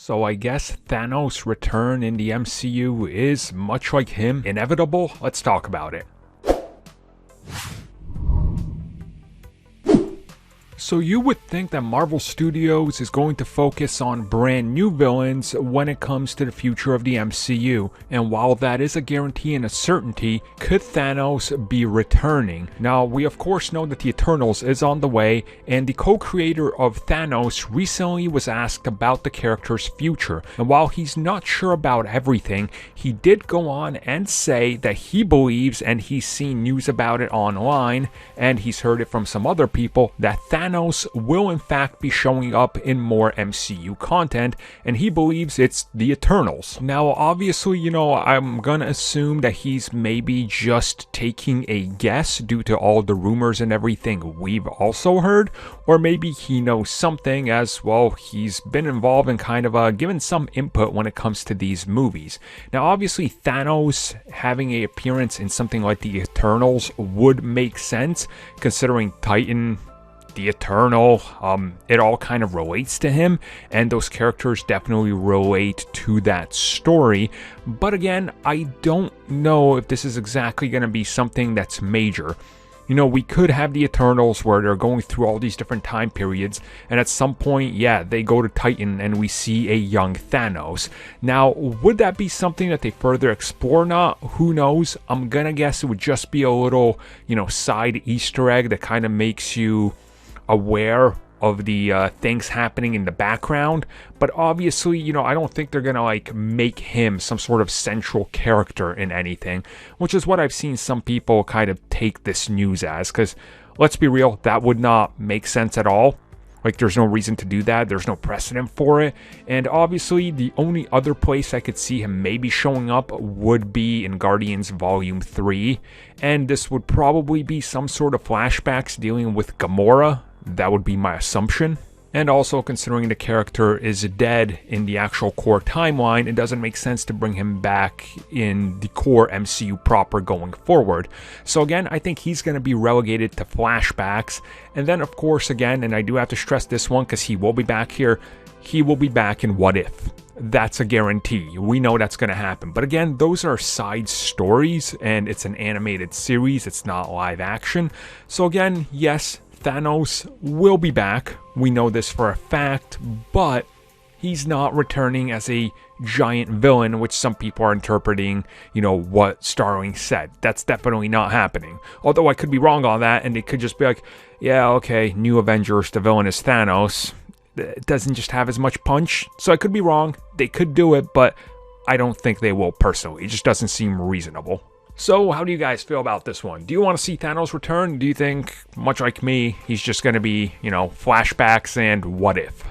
So I guess Thanos' return in the MCU is, much like him, inevitable? Let's talk about it. So you would think that Marvel Studios is going to focus on brand new villains when it comes to the future of the MCU, and while that is a guarantee and a certainty, could Thanos be returning? Now, we of course know that the Eternals is on the way, and the co-creator of Thanos recently was asked about the character's future, and while he's not sure about everything, he did go on and say that he believes, and he's seen news about it online, and he's heard it from some other people, that Thanos will in fact be showing up in more MCU content, and he believes it's the Eternals. Now obviously, I'm gonna assume that he's maybe just taking a guess due to all the rumors and everything we've also heard, or maybe he knows something, as well he's been involved in kind of given some input when it comes to these movies. Now obviously Thanos having an appearance in something like the Eternals would make sense, considering Titan, the Eternal, it all kind of relates to him, and those characters definitely relate to that story. But again, I don't know if this is exactly going to be something that's major. We could have the Eternals where they're going through all these different time periods, and at some point, they go to Titan and we see a young Thanos. Now, would that be something that they further explore or not? Who knows? I'm gonna guess it would just be a little, side Easter egg that kind of makes you aware of the things happening in the background, but obviously, I don't think they're gonna make him some sort of central character in anything, which is what I've seen some people kind of take this news as, because let's be real, that would not make sense at all. There's no reason to do that, there's no precedent for it, and obviously the only other place I could see him maybe showing up would be in Guardians Volume 3, and this would probably be some sort of flashbacks dealing with Gamora. That would be my assumption. And also, considering the character is dead in the actual core timeline, it doesn't make sense to bring him back in the core MCU proper going forward. So again, I think he's going to be relegated to flashbacks. And then of course, again, and I do have to stress this one because he will be back here, he will be back in What If. That's a guarantee. We know that's going to happen. But again, those are side stories, and it's an animated series. It's not live action. So again, yes, Thanos will be back. We know this for a fact, but he's not returning as a giant villain, which some people are interpreting, what Starling said. That's definitely not happening. Although I could be wrong on that, and it could just be like, yeah, okay, new Avengers, the villain is Thanos. It doesn't just have as much punch. So I could be wrong. They could do it, but I don't think they will personally. It just doesn't seem reasonable. So, how do you guys feel about this one? Do you want to see Thanos return? Do you think, much like me, he's just going to be, flashbacks and what if?